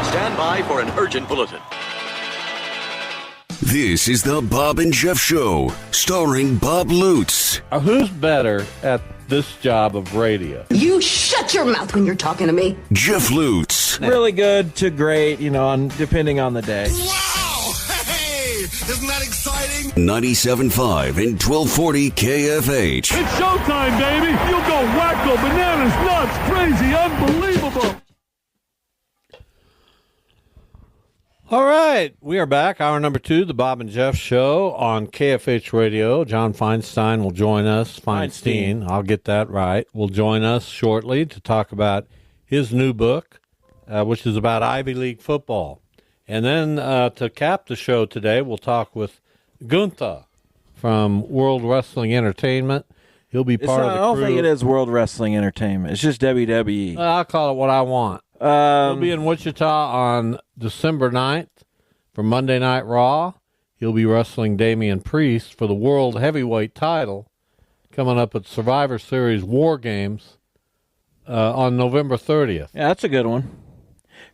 Stand by for an urgent bulletin. This is the Bob and Jeff Show, starring Bob Lutz. Who's better at this job of radio? You shut your mouth when you're talking to me. Jeff Lutz. Really good to great, depending on the day. Wow! Hey! Isn't that exciting? 97.5 and 1240 KFH. It's showtime, baby! You go wacko, bananas, nuts, crazy, unbelievable! All right, we are back. Hour number 2, the Bob and Jeff Show on KFH Radio. John Feinstein will join us. Feinstein, I'll get that right. Will join us shortly to talk about his new book, which is about Ivy League football. And then to cap the show today, we'll talk with Gunther from World Wrestling Entertainment. He'll be part of the crew. I don't think it is World Wrestling Entertainment. It's just WWE. I'll call it what I want. He'll be in Wichita on December 9th for Monday Night Raw. He'll be wrestling Damian Priest for the World Heavyweight title coming up at Survivor Series War Games on November 30th. Yeah, that's a good one.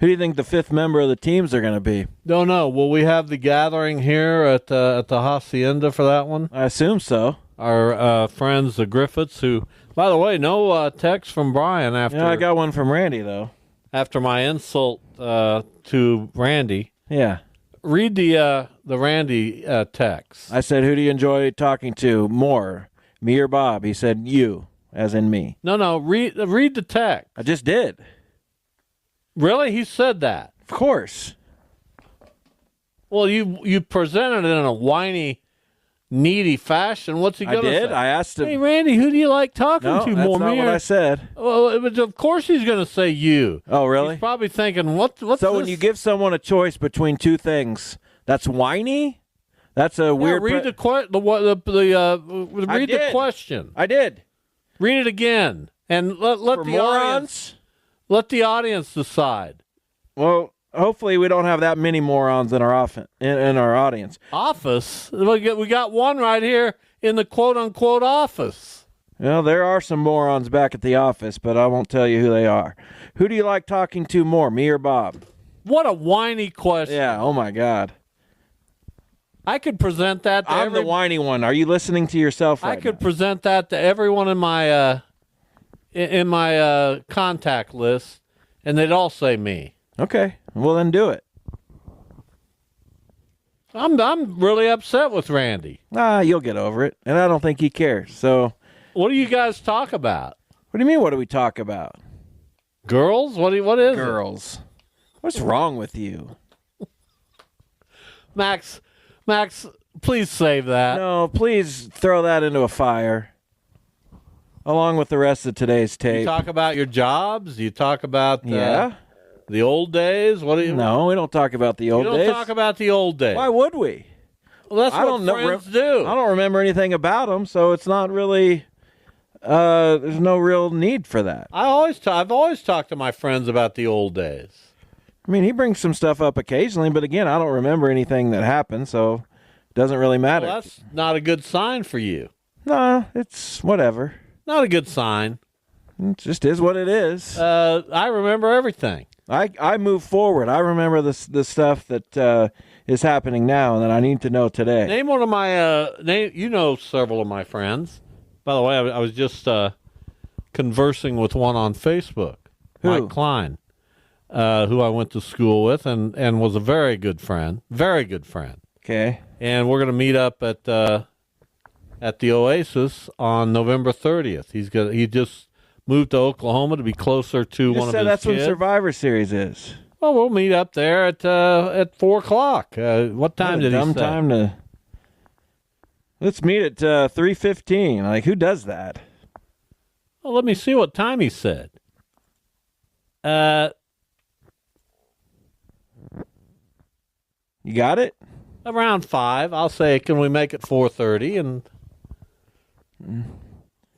Who do you think the fifth member of the teams are going to be? Don't know. Will we have the gathering here at the Hacienda for that one? I assume so. Our friends, the Griffiths, who, by the way, no text from Brian after. Yeah, I got one from Randy, though. After my insult to Randy. Yeah. Read the Randy text. I said, who do you enjoy talking to more, me or Bob? He said, you, as in me. No, read the text. I just did. Really? He said that? Of course. Well, you presented it in a whiny, needy fashion. What's he going to say? I did. I asked him. Hey, Randy, who do you like talking to that's more? not what I said. Well, but of course he's going to say you. Oh, really? He's probably thinking, what's so this? when you give someone a choice between two things, that's whiny? That's a weird... Read the question. I did. Read it again. And let For the morons? Let the audience decide. Well, hopefully we don't have that many morons in our in our audience. Office? We got one right here in the quote-unquote office. Well, there are some morons back at the office, but I won't tell you who they are. Who do you like talking to more, me or Bob? What a whiny question. Yeah, oh my God. I could present that to I'm the whiny one. Are you listening to yourself right I could now? present that to everyone in my contact list, and they'd all say me. Okay, well then do it. I'm really upset with Randy. You'll get over it, and I don't think he cares. So, what do you guys talk about? What do you mean? What do we talk about? Girls? What is Girls. What's wrong with you? Max, please save that. No, please throw that into a fire. Along with the rest of today's tape. You talk about your jobs? You talk about the old days? What do you? No, we don't talk about the old days. You don't talk about the old days. Why would we? Well, that's what friends do. I don't remember anything about them, so it's not really. There's no real need for that. I've always talked to my friends about the old days. I mean, he brings some stuff up occasionally, but again, I don't remember anything that happened, so it doesn't really matter. Well, that's not a good sign for you. No, it's whatever. Not a good sign. It just is what it is. I remember everything. I move forward. I remember the stuff that is happening now and that I need to know today. Name one of my you know several of my friends. By the way, I was just conversing with one on Facebook. Who? Mike Klein, who I went to school with and was a very good friend. Very good friend. Okay. And we're going to meet up at the Oasis on November 30th. He just moved to Oklahoma to be closer to one of his kids. That's when Survivor Series is. Well, we'll meet up there at 4:00. What time did he say? Dumb time to. Let's meet at 3:15. Like, who does that? Well, let me see what time he said. You got it? Around 5. I'll say, can we make it 4:30 and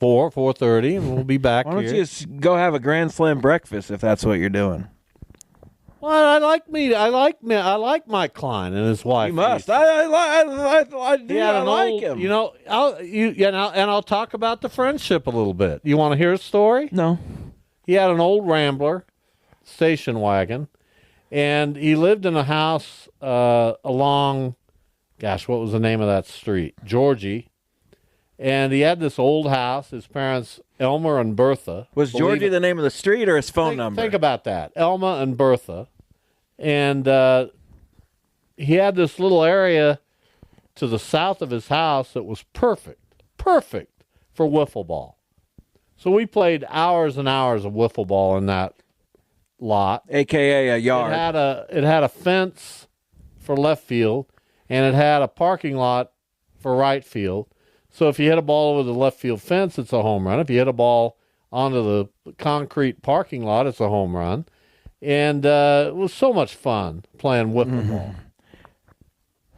4:30, and we'll be back here. Why don't you just go have a Grand Slam breakfast if that's what you're doing? Well, I like Mike Klein and his wife. You must. I like him. You know, I'll talk about the friendship a little bit. You want to hear a story? No. He had an old Rambler station wagon, And he lived in a house along, gosh, what was the name of that street? Georgie. And he had this old house. His parents, Elmer and Bertha. Was Georgie the name of the street or his phone number? Think about that. Elma and Bertha. And he had this little area to the south of his house that was perfect for wiffle ball. So we played hours and hours of wiffle ball in that lot. AKA a yard. It had a fence for left field, and it had a parking lot for right field. So if you hit a ball over the left field fence, it's a home run. If you hit a ball onto the concrete parking lot, it's a home run. And it was so much fun playing wiffle ball.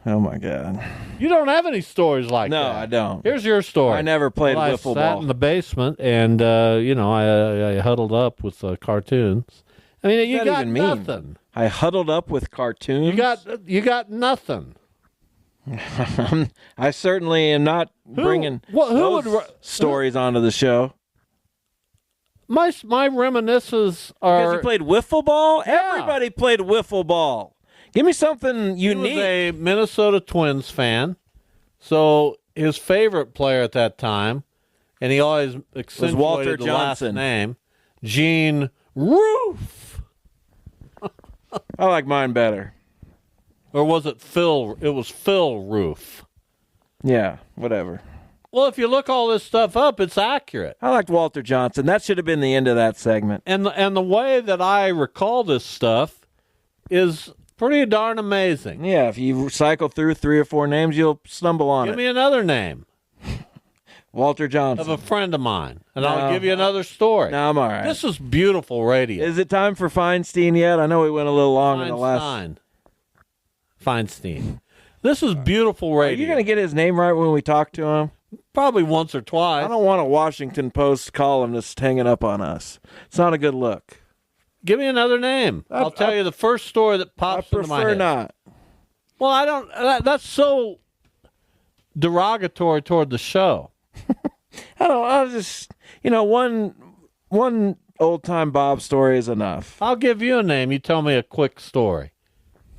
Oh, my God. You don't have any stories like that. No, I don't. Here's your story. I never played wiffle I sat ball. in the basement, and, I huddled up with cartoons. I mean, you got nothing. I huddled up with cartoons? You got nothing. I certainly am not bringing those stories onto the show. My reminiscences are... Because you played wiffle ball? Yeah. Everybody played wiffle ball. Give me something unique. He was a Minnesota Twins fan, so his favorite player at that time, and he always accentuated Walter the Johnson. last name, Gene Roof. I like mine better. Or was it Phil? It was Phil Roof. Yeah, whatever. Well, if you look all this stuff up, it's accurate. I liked Walter Johnson. That should have been the end of that segment. And the way that I recall this stuff is pretty darn amazing. Yeah, if you cycle through 3 or 4 names, you'll stumble on Give it. me another name Walter Johnson. of a friend of mine, and No. I'll give you another story. No, I'm all right. This is beautiful radio. Is it time for Feinstein yet? I know we went a little long in the last... Feinstein. This is beautiful Are radio. you going to get his name right when we talk to him? Probably once or twice. I don't want a Washington Post columnist hanging up on us. It's not a good look. Give me another name. I'll tell you the first story that I pops into my prefer head. not. Well, I don't. That's so derogatory toward the show. I'll just, one old-time Bob story is enough. I'll give you a name. You tell me a quick story.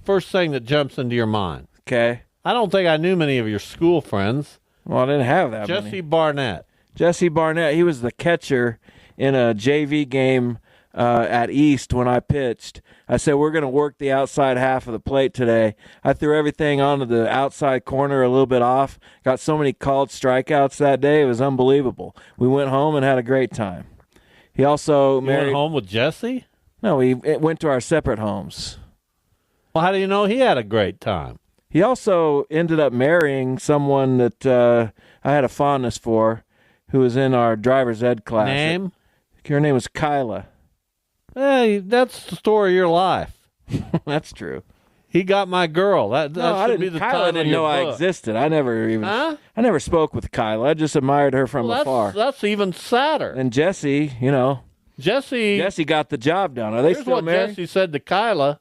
First thing that jumps into your mind. Okay? I don't think I knew many of your school friends. Well, I didn't have that Jesse many. Barnett. Jesse Barnett, he was the catcher in a JV game at East when I pitched. I said, we're going to work the outside half of the plate today. I threw everything onto the outside corner a little bit off. Got so many called strikeouts that day. It was unbelievable. We went home and had a great time. He also You went home with Jesse? No, we went to our separate homes. Well, how do you know he had a great time? He also ended up marrying someone that I had a fondness for, who was in our driver's ed class. Name? Her name was Kyla. Hey, that's the story of your life. That's true. He got my girl. That No, I should didn't. be the Kyla title didn't of your know I book. existed. I never spoke with Kyla. I just admired her from Well, afar. that's even sadder. And Jesse, Jesse got the job done. Are they here's still what married? Jesse said to Kyla.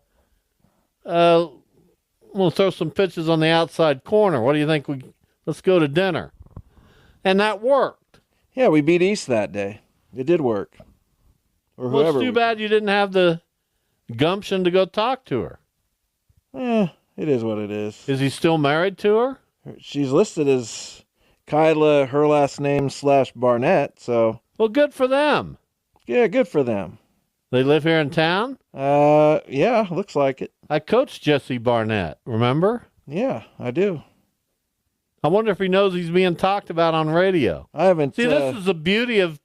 We'll throw some pitches on the outside corner. What do you think? Let's go to dinner. And that worked. Yeah, we beat East that day. It did work. Or Well, whoever. it's too bad you didn't have the gumption to go talk to her. It is what it is. Is he still married to her? She's listed as Kyla, her last name / Barnett. So Well, good for them. yeah, good for them. They live here in town? Yeah, looks like it. I coached Jesse Barnett, remember? Yeah, I do. I wonder if he knows he's being talked about on radio. I haven't. See, this is the beauty of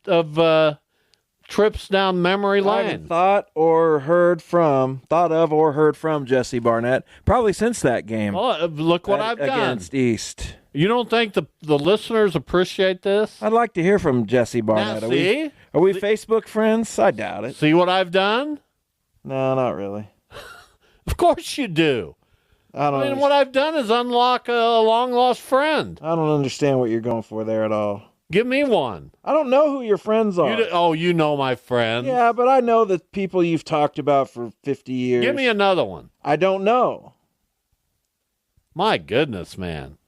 trips down memory I lane. haven't thought of or heard from Jesse Barnett probably since that game. Oh, look what I've done. Against East. You don't think the listeners appreciate this? I'd like to hear from Jesse Barnett. Now, see? Are we Facebook friends? I doubt it. See what I've done? No, not really. Of course you do. I don't. I mean, what I've done is unlock a long-lost friend. I don't understand what you're going for there at all. Give me one. I don't know who your friends are. You know my friend. Yeah, but I know the people you've talked about for 50 years. Give me another one. I don't know. My goodness, man.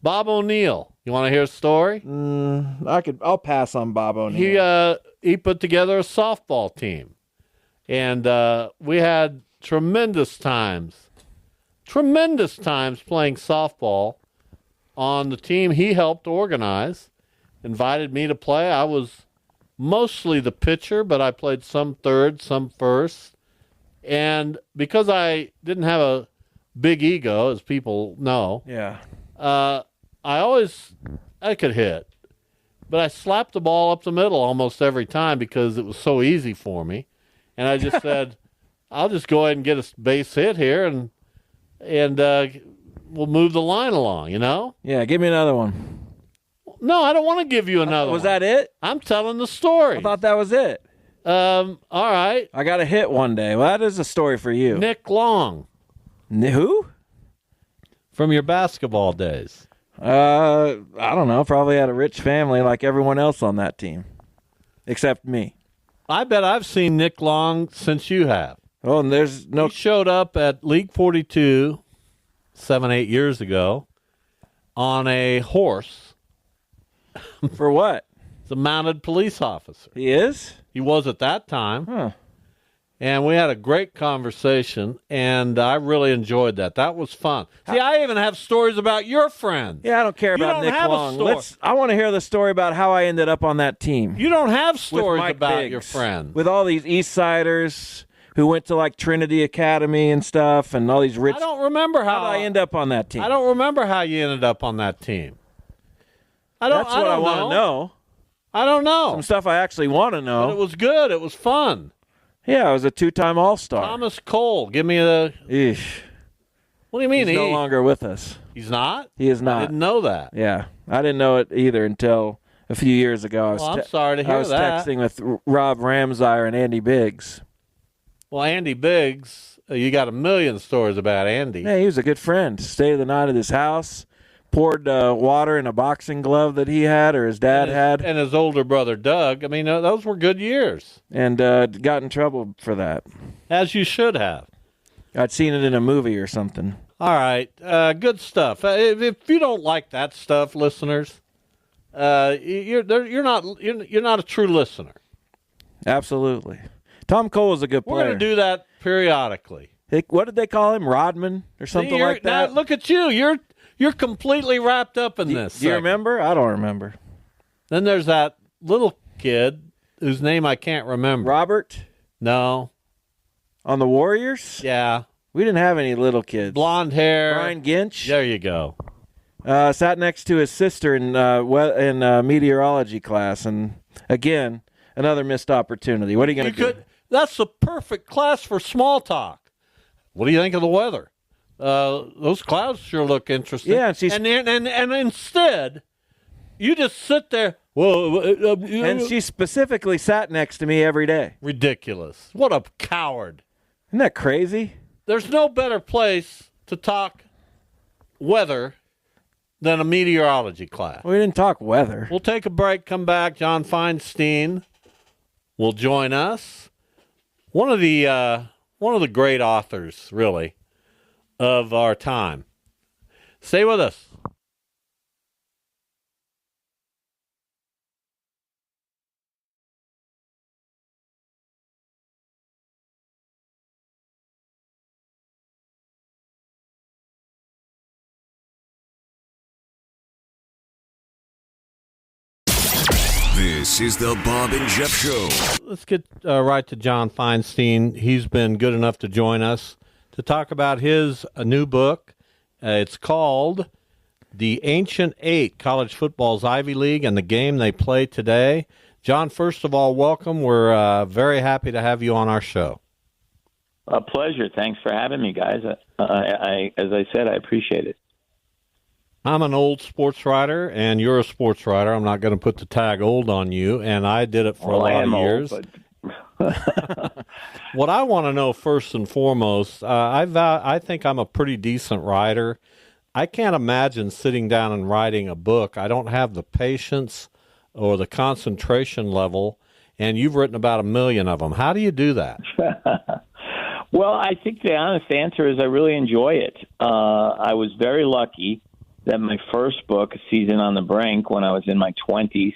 Bob O'Neill. You want to hear a story? I'll pass on Bob O'Neill. He put together a softball team. And we had tremendous times playing softball on the team he helped organize. Invited me to play. I was mostly the pitcher, but I played some third, some first. And because I didn't have a big ego, as people know, I could hit. But I slapped the ball up the middle almost every time because it was so easy for me. And I just said, I'll just go ahead and get a base hit here and we'll move the line along, you know? Yeah, give me another one. No, I don't want to give you another one. Was that it? I'm telling the story. I thought that was it. All right. I got a hit one day. Well, that is a story for you. Nick Long. Who? From your basketball days. I don't know. Probably had a rich family like everyone else on that team. Except me. I bet I've seen Nick Long since you have. Oh, and there's no... He showed up at League 42 7-8 years ago on a horse. For what? He's a mounted police officer. He is? He was at that time. Huh. And we had a great conversation, and I really enjoyed that. That was fun. See, I even have stories about your friends. Yeah, I don't care You about don't Nick have a Long. story. I want to hear the story about how I ended up on that team. You don't have With stories Mike about Biggs, your friends. with all these East Siders who went to like Trinity Academy and stuff, and all these rich. I don't remember How did I end up on that team? I don't remember how you ended up on that team. That's what I want to know. I don't know. Some stuff I actually want to know. But it was good. It was fun. Yeah, I was a 2-time All-Star. Thomas Cole. Give me a... Eesh. What do you mean? He's no longer with us. He's not? He is I not. didn't know that. Yeah, I didn't know it either until a few years ago. I'm sorry to hear I was that. texting with Rob Ramsire and Andy Biggs. Well, Andy Biggs, you got a million stories about Andy. Yeah, he was a good friend. Stayed the night at his house. Poured water in a boxing glove that he had or his dad had. And his older brother, Doug. I mean, those were good years. And got in trouble for that. As you should have. I'd seen it in a movie or something. All right. Good stuff. If you don't like that stuff, listeners, you're not a true listener. Absolutely. Tom Cole is a good player. We're going to do that periodically. What did they call him? Rodman or something like that? Now, look at you. You're completely wrapped up in this. Do you remember? I don't remember. Then there's that little kid whose name I can't remember. Robert? No. On the Warriors? Yeah. We didn't have any little kids. Blonde hair. Brian Ginch? There you go. Sat next to his sister in meteorology class. And, again, another missed opportunity. What are you going to do? That's the perfect class for small talk. What do you think of the weather? Those clouds sure look interesting. Yeah, and instead, you just sit there. And she specifically sat next to me every day. Ridiculous. What a coward. Isn't that crazy? There's no better place to talk weather than a meteorology class. We didn't talk weather. We'll take a break, come back. John Feinstein will join us. One of the great authors, really, of our time. Stay with us. This is the Bob and Jeff Show. Let's get right to John Feinstein. He's been good enough to join us to talk about his new book. It's called The Ancient Eight, College Football's Ivy League and the Game They Play Today. John, first of all, welcome. We're very happy to have you on our show. A pleasure. Thanks for having me, guys. As I said, I appreciate it. I'm an old sports writer, and you're a sports writer. I'm not going to put the tag old on you, and I did it for a lot of years. Old, but... What I want to know first and foremost, I think I'm a pretty decent writer. I can't imagine sitting down and writing a book. I don't have the patience or the concentration level, and you've written about 1 million of them. How do you do that? Well, I think the honest answer is I really enjoy it. I was very lucky that my first book, A Season on the Brink, when I was in my 20s,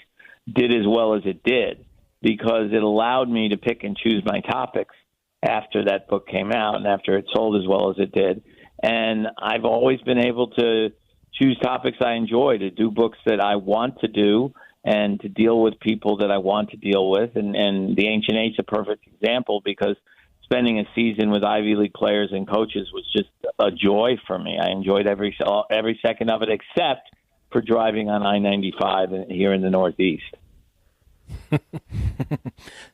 did as well as it did because it allowed me to pick and choose my topics. after that book came out and after it sold as well as it did. And I've always been able to choose topics I enjoy, to do books that I want to do, and to deal with people that I want to deal with. And The Ancient Eight's a perfect example, because spending a season with Ivy League players and coaches was just a joy for me. I enjoyed every second of it, except for driving on I-95 here in the Northeast.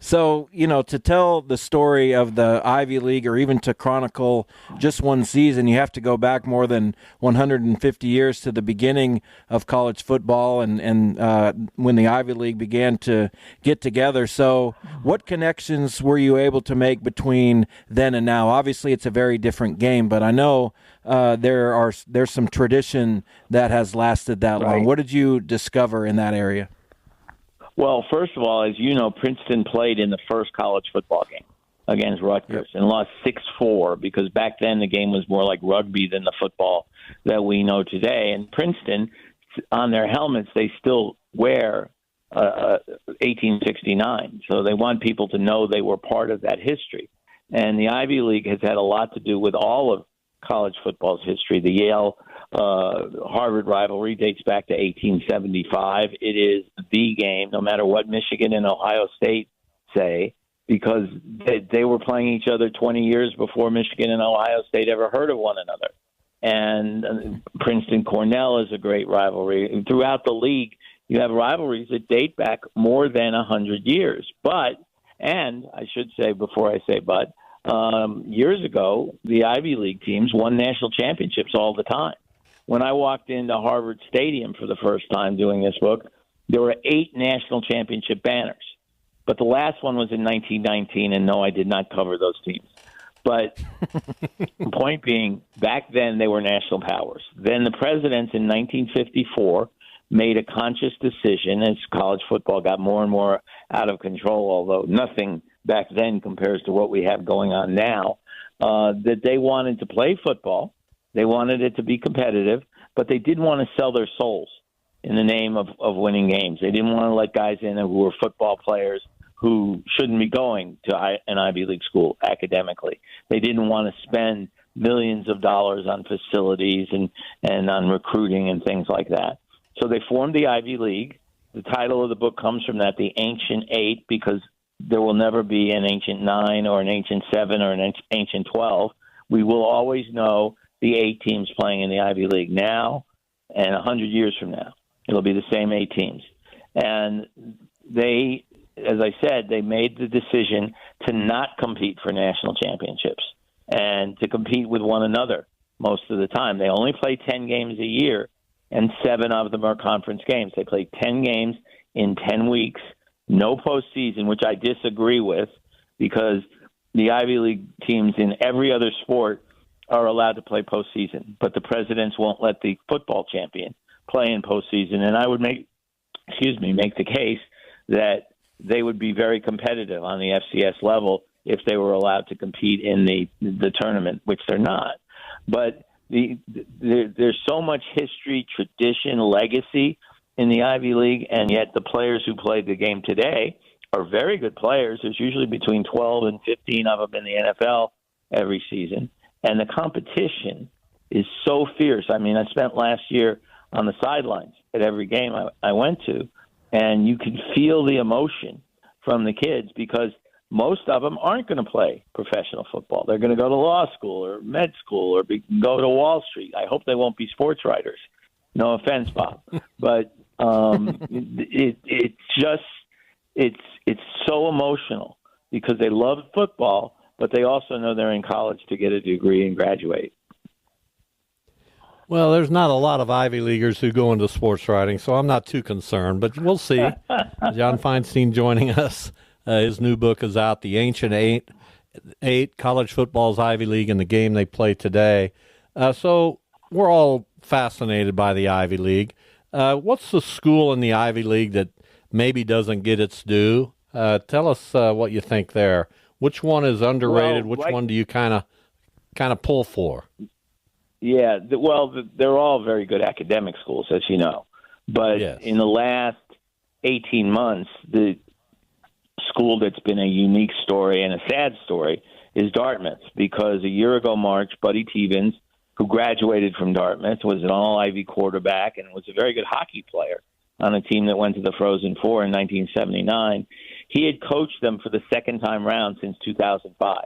So, to tell the story of the Ivy League, or even to chronicle just one season, you have to go back more than 150 years to the beginning of college football and when the Ivy League began to get together. So what connections were you able to make between then and now? Obviously, it's a very different game, but I know there's some tradition that has lasted that long. What did you discover in that area? Well, first of all, as you know, Princeton played in the first college football game against Rutgers and lost 6-4, because back then the game was more like rugby than the football that we know today. And Princeton, on their helmets, they still wear 1869. So they want people to know they were part of that history. And the Ivy League has had a lot to do with all of college football's history. The Yale Harvard rivalry dates back to 1875. It is the game, no matter what Michigan and Ohio State say, because they were playing each other 20 years before Michigan and Ohio State ever heard of one another. And Princeton-Cornell is a great rivalry. And throughout the league, you have rivalries that date back more than 100 years. And I should say before I say years ago, the Ivy League teams won national championships all the time. When I walked into Harvard Stadium for the first time doing this book, there were 8 national championship banners. But the last one was in 1919, and no, I did not cover those teams. But the point being, back then they were national powers. Then the presidents in 1954 made a conscious decision, as college football got more and more out of control, although nothing back then compares to what we have going on now, that they wanted to play football. They wanted it to be competitive, but they didn't want to sell their souls in the name of winning games. They didn't want to let guys in who were football players who shouldn't be going to an Ivy League school academically. They didn't want to spend millions of dollars on facilities and on recruiting and things like that. So they formed the Ivy League. The title of the book comes from that, the Ancient Eight, because there will never be an Ancient Nine or an Ancient Seven or an Ancient 12. We will always know the 8 teams playing in the Ivy League now, and 100 years from now, it'll be the same 8 teams. And they, as I said, they made the decision to not compete for national championships and to compete with one another most of the time. They only play 10 games a year, and 7 of them are conference games. They play 10 games in 10 weeks, no postseason, which I disagree with, because the Ivy League teams in every other sport are allowed to play postseason, but the presidents won't let the football champion play in postseason. And I would make the case that they would be very competitive on the FCS level if they were allowed to compete in the tournament, which they're not. But there's so much history, tradition, legacy in the Ivy League, and yet the players who played the game today are very good players. There's usually between 12 and 15 of them in the NFL every season. And the competition is so fierce. I mean, I spent last year on the sidelines at every game I went to, and you can feel the emotion from the kids, because most of them aren't going to play professional football. They're going to go to law school or med school or go to Wall Street. I hope they won't be sports writers. No offense, Bob. But it's so emotional, because they love football, but they also know they're in college to get a degree and graduate. Well, there's not a lot of Ivy Leaguers who go into sports writing, so I'm not too concerned, but we'll see. John Feinstein joining us. His new book is out, The Ancient Eight, College Football's Ivy League and the Game They Play Today. So we're all fascinated by the Ivy League. What's the school in the Ivy League that maybe doesn't get its due? Tell us what you think there. Which one is underrated? Which one do you kind of pull for? Yeah, they're all very good academic schools, as you know. But in the last 18 months, the school that's been a unique story and a sad story is Dartmouth, because a year ago March, Buddy Tevens, who graduated from Dartmouth, was an all-Ivy quarterback and was a very good hockey player on a team that went to the Frozen Four in 1979. He had coached them for the second time round since 2005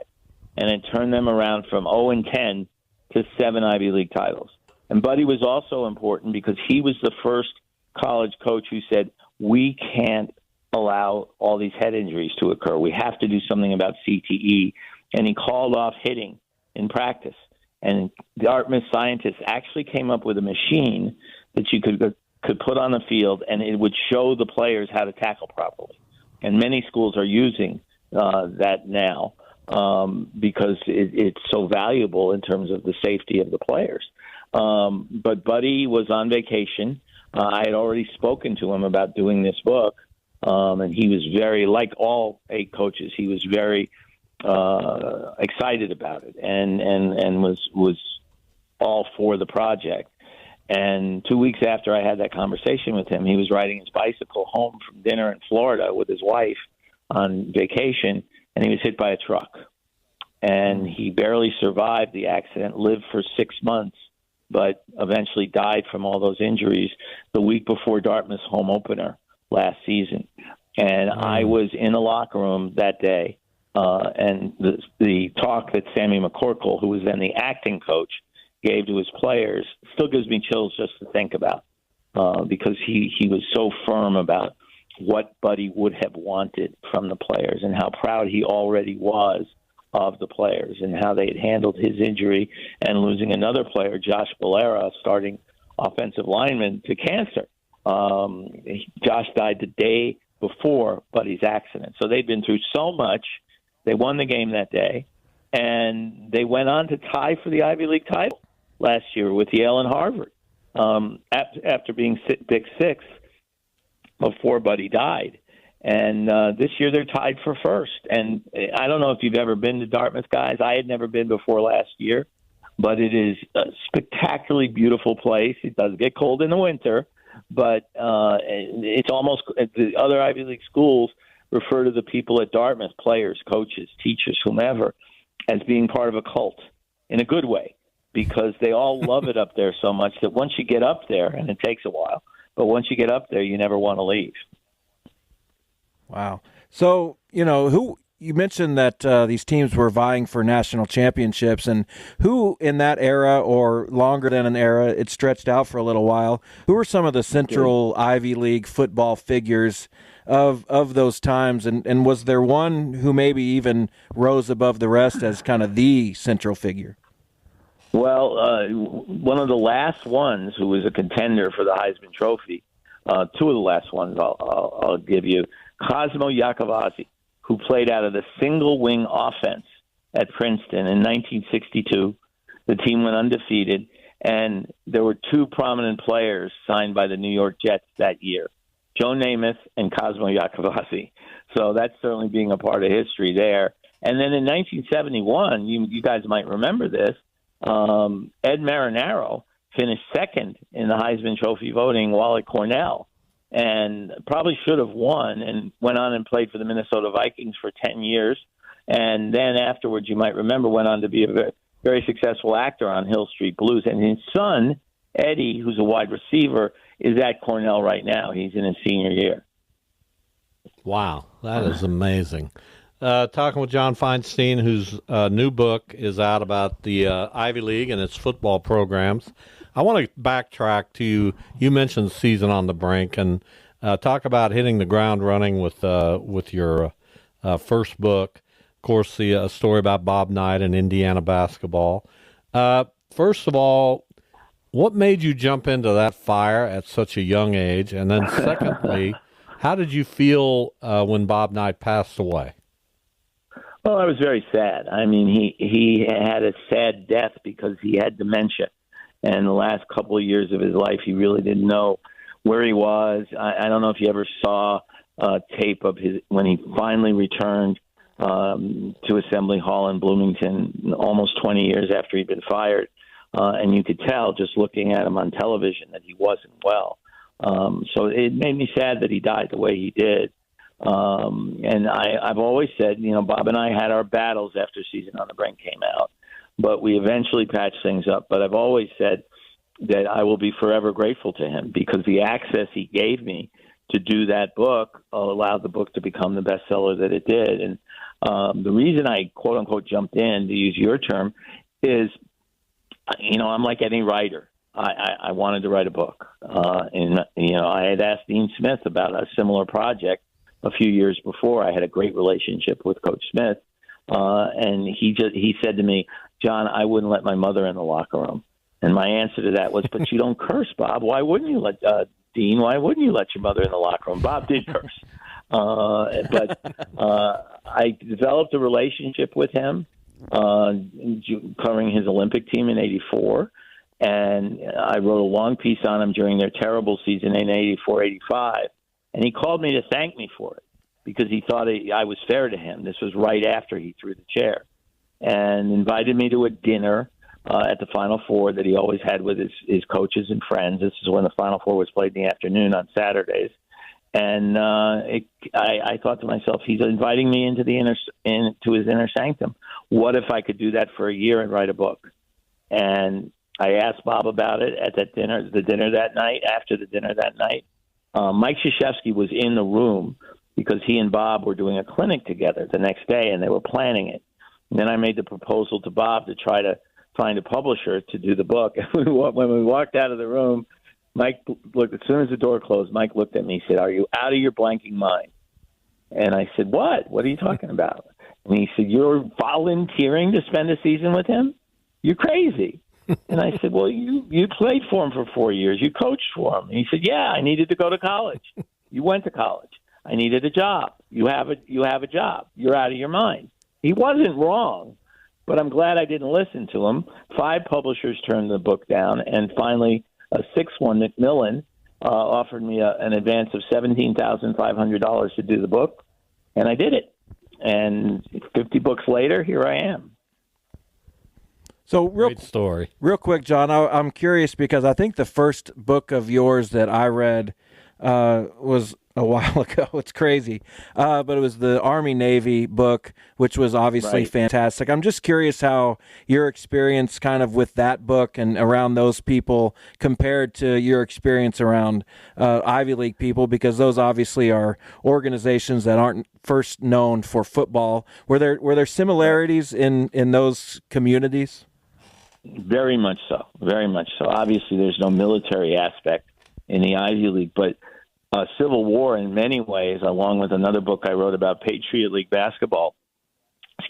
and had turned them around from 0-10 to 7 Ivy League titles. And Buddy was also important because he was the first college coach who said, we can't allow all these head injuries to occur. We have to do something about CTE. And he called off hitting in practice. And Dartmouth scientists actually came up with a machine that you could put on the field, and it would show the players how to tackle properly. And many schools are using that now because it's so valuable in terms of the safety of the players. But Buddy was on vacation. I had already spoken to him about doing this book, and he was very, like all 8 coaches, he was very excited about it and was all for the project. And 2 weeks after I had that conversation with him, he was riding his bicycle home from dinner in Florida with his wife on vacation, and he was hit by a truck. And he barely survived the accident, lived for 6 months, but eventually died from all those injuries the week before Dartmouth's home opener last season. And I was in a locker room that day, and the talk that Sammy McCorkle, who was then the acting coach, gave to his players still gives me chills just to think about, because he was so firm about what Buddy would have wanted from the players and how proud he already was of the players and how they had handled his injury and losing another player, Josh Valera, starting offensive lineman, to cancer. Josh died the day before Buddy's accident. So they'd been through so much. They won the game that day, and they went on to tie for the Ivy League title last year with Yale and Harvard after being pick 6 before Buddy died. And this year they're tied for first. And I don't know if you've ever been to Dartmouth, guys. I had never been before last year, but it is a spectacularly beautiful place. It does get cold in the winter, but it's almost the other Ivy League schools refer to the people at Dartmouth, players, coaches, teachers, whomever, as being part of a cult in a good way, because they all love it up there so much that once you get up there, and it takes a while, but once you get up there, you never want to leave. Wow. So, you mentioned that these teams were vying for national championships, and who in that era, or longer than an era, it stretched out for a little while, who were some of the Central Ivy League football figures of those times, and was there one who maybe even rose above the rest as kind of the central figure? Well, one of the last ones who was a contender for the Heisman Trophy, 2 of the last ones I'll give you, Cosmo Iacovazzi, who played out of the single-wing offense at Princeton in 1962. The team went undefeated, and there were 2 prominent players signed by the New York Jets that year, Joe Namath and Cosmo Iacovazzi. So that's certainly being a part of history there. And then in 1971, you guys might remember this, Ed Marinaro finished second in the Heisman Trophy voting while at Cornell, and probably should have won, and went on and played for the Minnesota Vikings for 10 years. And then afterwards, you might remember, went on to be a very, very successful actor on Hill Street Blues. And his son, Eddie, who's a wide receiver, is at Cornell right now. He's in his senior year. Wow, that is amazing. Talking with John Feinstein, whose new book is out about the Ivy League and its football programs. I want to backtrack to you mentioned Season on the Brink, and talk about hitting the ground running with your first book. Of course, the story about Bob Knight and Indiana basketball. First of all, what made you jump into that fire at such a young age? And then secondly, how did you feel when Bob Knight passed away? Well, I was very sad. I mean, he had a sad death because he had dementia. And the last couple of years of his life, he really didn't know where he was. I don't know if you ever saw tape of his when he finally returned to Assembly Hall in Bloomington almost 20 years after he'd been fired. And you could tell just looking at him on television that he wasn't well. So it made me sad that he died the way he did. And I've always said, Bob and I had our battles after Season on the Brink came out, but we eventually patched things up. But I've always said that I will be forever grateful to him because the access he gave me to do that book allowed the book to become the bestseller that it did. And the reason I, quote unquote, jumped in, to use your term, is, I'm like any writer. I wanted to write a book. And I had asked Dean Smith about a similar project a few years before. I had a great relationship with Coach Smith. And he said to me, John, I wouldn't let my mother in the locker room. And my answer to that was, but you don't curse, Bob. Why wouldn't you let Dean? Why wouldn't you let your mother in the locker room? Bob did curse. But I developed a relationship with him, covering his Olympic team in '84. And I wrote a long piece on him during their terrible season in '84-'85. And he called me to thank me for it because he thought I was fair to him. This was right after he threw the chair. And invited me to a dinner at the Final Four that he always had with his coaches and friends. This is when the Final Four was played in the afternoon on Saturdays. And I thought to myself, he's inviting me into his inner sanctum. What if I could do that for a year and write a book? And I asked Bob about it at that dinner, after the dinner that night. Mike Krzyzewski was in the room because he and Bob were doing a clinic together the next day, and they were planning it. And then I made the proposal to Bob to try to find a publisher to do the book. When we walked out of the room, Mike looked, as soon as the door closed, Mike looked at me and said, "Are you out of your blanking mind?" And I said, What are you talking about? And he said, "You're volunteering to spend a season with him? You're crazy." And I said, "Well, you played for him for 4 years. You coached for him." And he said, "Yeah, I needed to go to college. You went to college. I needed a job. You have a job. You're out of your mind." He wasn't wrong, but I'm glad I didn't listen to him. 5 publishers turned the book down, and finally a 6th one, Macmillan, offered me an advance of $17,500 to do the book, and I did it. And 50 books later, here I am. So Great story. Real quick, John, I'm curious because I think the first book of yours that I read was a while ago. It's crazy. But it was the Army-Navy book, which was obviously fantastic. I'm just curious how your experience kind of with that book and around those people compared to your experience around Ivy League people, because those obviously are organizations that aren't first known for football. Were there similarities in those communities? Very much so. Very much so. Obviously, there's no military aspect in the Ivy League, but Civil War, in many ways, along with another book I wrote about Patriot League basketball,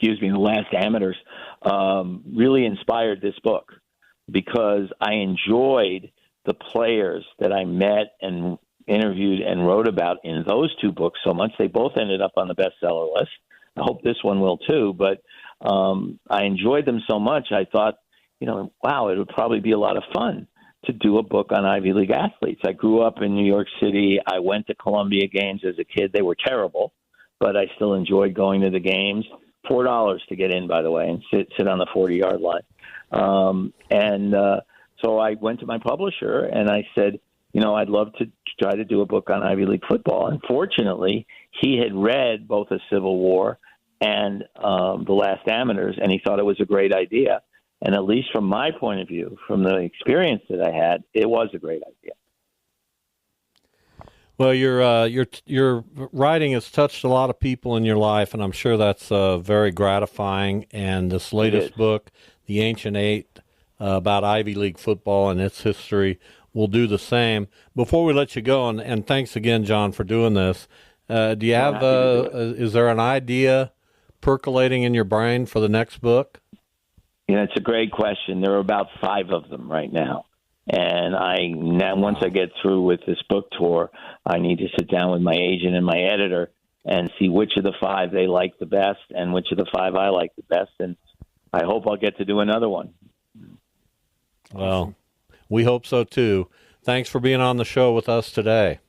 The Last Amateurs, really inspired this book because I enjoyed the players that I met and interviewed and wrote about in those 2 books so much. They both ended up on the bestseller list. I hope this one will too, but I enjoyed them so much I thought, wow, it would probably be a lot of fun to do a book on Ivy League athletes. I grew up in New York City. I went to Columbia games as a kid. They were terrible, but I still enjoyed going to the games. $4 to get in, by the way, and sit on the 40-yard line. So I went to my publisher and I said, I'd love to try to do a book on Ivy League football. Unfortunately, he had read both The Civil War and The Last Amateurs, and he thought it was a great idea. And at least from my point of view, from the experience that I had, it was a great idea. Well, your writing has touched a lot of people in your life, and I'm sure that's very gratifying. And this latest book, The Ancient Eight, about Ivy League football and its history, will do the same. Before we let you go, and thanks again, John, for doing this, do you have is there an idea percolating in your brain for the next book? It's a great question. There are about 5 of them right now. And once I get through with this book tour, I need to sit down with my agent and my editor and see which of the 5 they like the best and which of the 5 I like the best. And I hope I'll get to do another one. Well, we hope so too. Thanks for being on the show with us today.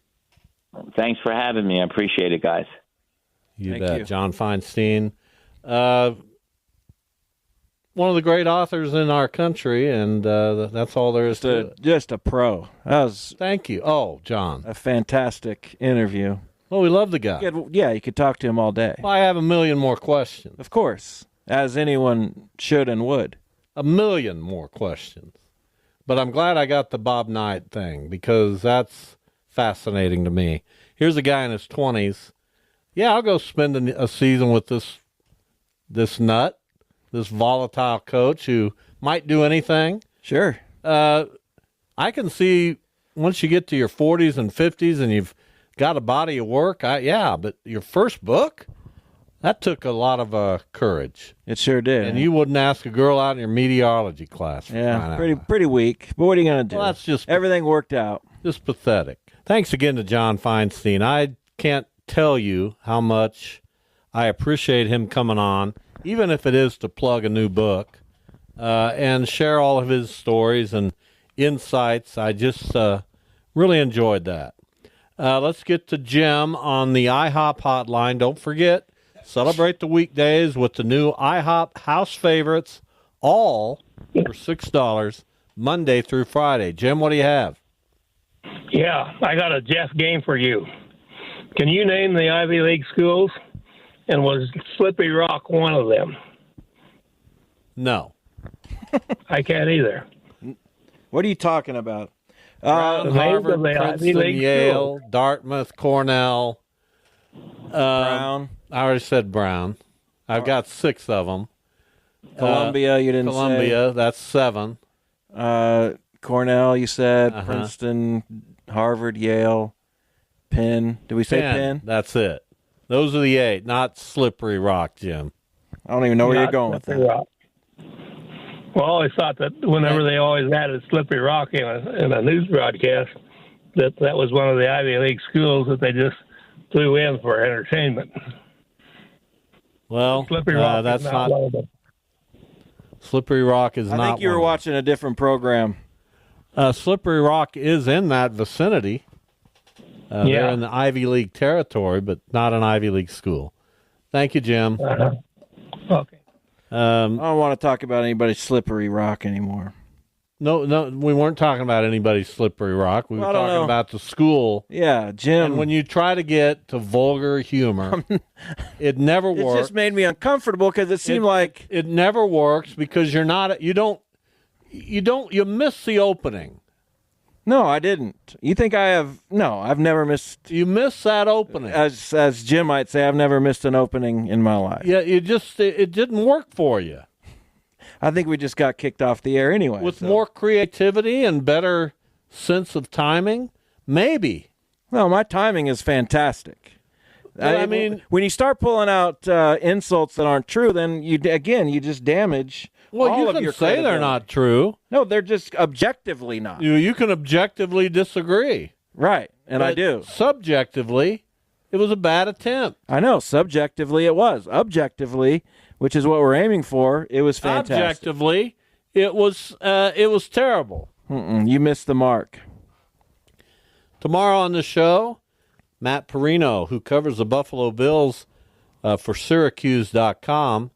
Thanks for having me. I appreciate it, guys. You bet. John Feinstein. One of the great authors in our country, and that's all there is to it. Just a pro. That was Thank you. Oh, John. a fantastic interview. Well, we love the guy. You could talk to him all day. Well, I have a million more questions. Of course, as anyone should and would. A million more questions. But I'm glad I got the Bob Knight thing because that's fascinating to me. Here's a guy in his 20s. Yeah, I'll go spend a season with this nut, this volatile coach who might do anything. Sure. I can see once you get to your 40s and 50s and you've got a body of work, but your first book, that took a lot of courage. It sure did. And you wouldn't ask a girl out in your meteorology class. Yeah, pretty weak. But what are you going to do? Well, that's just everything worked out. Just pathetic. Thanks again to John Feinstein. I can't tell you how much I appreciate him coming on, even if it is to plug a new book, and share all of his stories and insights. I just really enjoyed that. Let's get to Jim on the IHOP hotline. Don't forget, celebrate the weekdays with the new IHOP House Favorites, all for $6, Monday through Friday. Jim, what do you have? Yeah, I got a Jeff game for you. Can you name the Ivy League schools? And was Slippery Rock one of them? No. I can't either. What are you talking about? Brown, Harvard, Princeton, Yale, Dartmouth, Cornell. Brown. I already said Brown. I've got 6 of them. Columbia, you didn't Columbia, say. that's 7. Cornell, you said. Princeton, Harvard, Yale, Penn. Did we say Penn? That's it. Those are the 8, not Slippery Rock, Jim. I don't even know where you're going with that. Rock. Well, I always thought that whenever they always added Slippery Rock in a news broadcast, that was one of the Ivy League schools that they just threw in for entertainment. Well, Slippery Rock that's is not. one of them. Slippery Rock is not. I think you were watching a different program. Slippery Rock is in that vicinity. They're in the Ivy League territory, but not an Ivy League school. Thank you, Jim. Okay. I don't want to talk about anybody's Slippery Rock anymore. No, we weren't talking about anybody's Slippery Rock. We were talking about the school. Yeah, Jim. And when you try to get to vulgar humor, it never works. It just made me uncomfortable because it seemed like it never works because you miss the opening. No, I didn't. You think I have? No, I've never missed. You miss that opening. As Jim might say, I've never missed an opening in my life. Yeah, it didn't work for you. I think we just got kicked off the air anyway. With more creativity and better sense of timing, maybe. No, my timing is fantastic. I mean, when you start pulling out insults that aren't true, then you just damage. Well, all you of can your say they're not true. No, they're just objectively not. You can objectively disagree. Right, and I do. Subjectively, it was a bad attempt. I know. Subjectively, it was. Objectively, which is what we're aiming for, it was fantastic. Objectively, it was terrible. You missed the mark. Tomorrow on the show, Matt Perino, who covers the Buffalo Bills for Syracuse.com,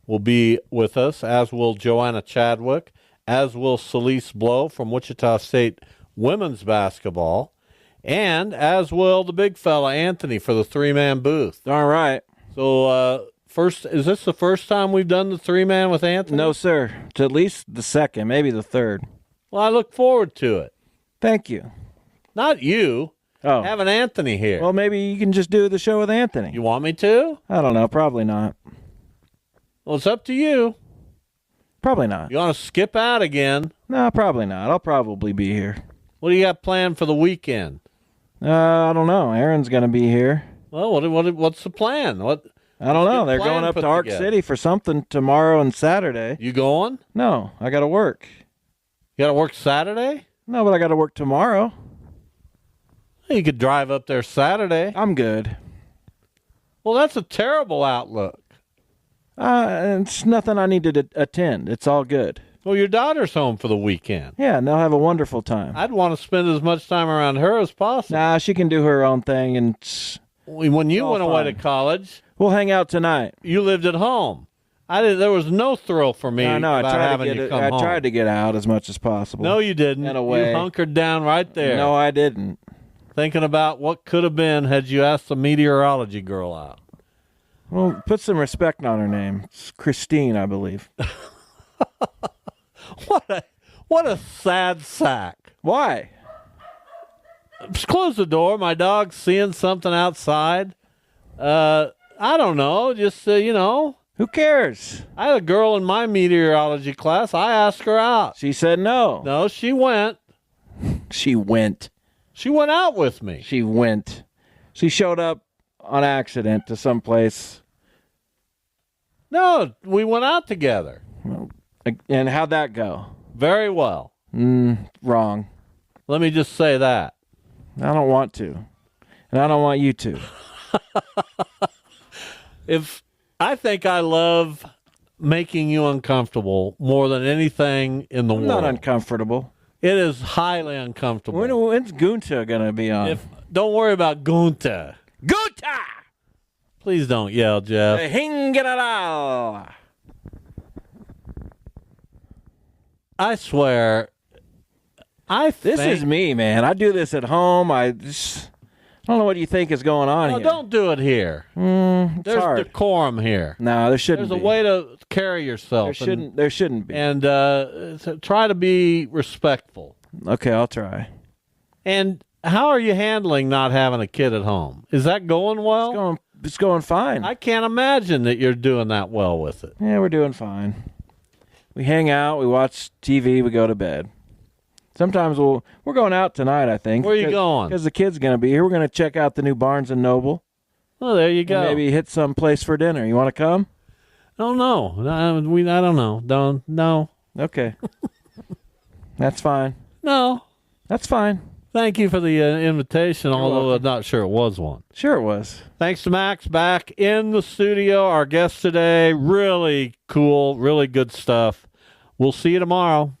will be with us, as will Joanna Chadwick, as will Celeste Blow from Wichita State women's basketball, and as will the big fella, Anthony, for the 3-man booth. All right. So, is this the first time we've done the 3-man with Anthony? No, sir. It's at least the second, maybe the third. Well, I look forward to it. Thank you. Not you. Oh. Having Anthony here. Well, maybe you can just do the show with Anthony. You want me to? I don't know. Probably not. Well, it's up to you. Probably not. You want to skip out again? No, probably not. I'll probably be here. What do you got planned for the weekend? I don't know. Aaron's going to be here. Well, what's the plan? I don't know. They're going up to Ark City for something tomorrow and Saturday. You going? No, I got to work. You got to work Saturday? No, but I got to work tomorrow. You could drive up there Saturday. I'm good. Well, that's a terrible outlook. It's nothing I need to attend. It's all good. Well, your daughter's home for the weekend. Yeah, and they'll have a wonderful time. I'd want to spend as much time around her as possible. Nah, she can do her own thing. And when you went away to college, we'll hang out tonight. You lived at home. There was no thrill for me about having you come home. I tried to get out as much as possible. No, you didn't. In a way. You hunkered down right there. No, I didn't. thinking about what could have been had you asked the meteorology girl out. Well, put some respect on her name. It's Christine, I believe. What a sad sack. Why? Just close the door. My dog's seeing something outside. I don't know. Just, Who cares? I had a girl in my meteorology class. I asked her out. She said no. No, she went. She went. She went out with me. She went. She showed up on accident to some place. No, we went out together. And how'd that go? Very well. Wrong. Let me just say that. I don't want to. And I don't want you to. I think I love making you uncomfortable more than anything in the world. Not uncomfortable. It is highly uncomfortable. When's Gunta going to be on? Don't worry about Gunta. Gunta! Please don't yell, Jeff. Hingadala! I swear, This is me, man. I do this at home. I don't know what you think is going on here. Don't do it here. There's hard. decorum here. No, there shouldn't There's be. a way to carry yourself. There shouldn't be. And try to be respectful. Okay, I'll try. And how are you handling not having a kid at home? Is that going well? It's going fine. I can't imagine that you're doing that well with it. Yeah, we're doing fine. We hang out, we watch TV, we go to bed. Sometimes we're going out tonight, I think. Where are you going? Because the kid's going to be here. We're going to check out the new Barnes & Noble. Oh, there you go. And maybe hit some place for dinner. You want to come? Oh, no. I don't know. No. Okay. That's fine. No. That's fine. Thank you for the invitation, although I'm not sure it was one. Sure it was. Thanks to Max back in the studio. Our guest today, really cool, really good stuff. We'll see you tomorrow.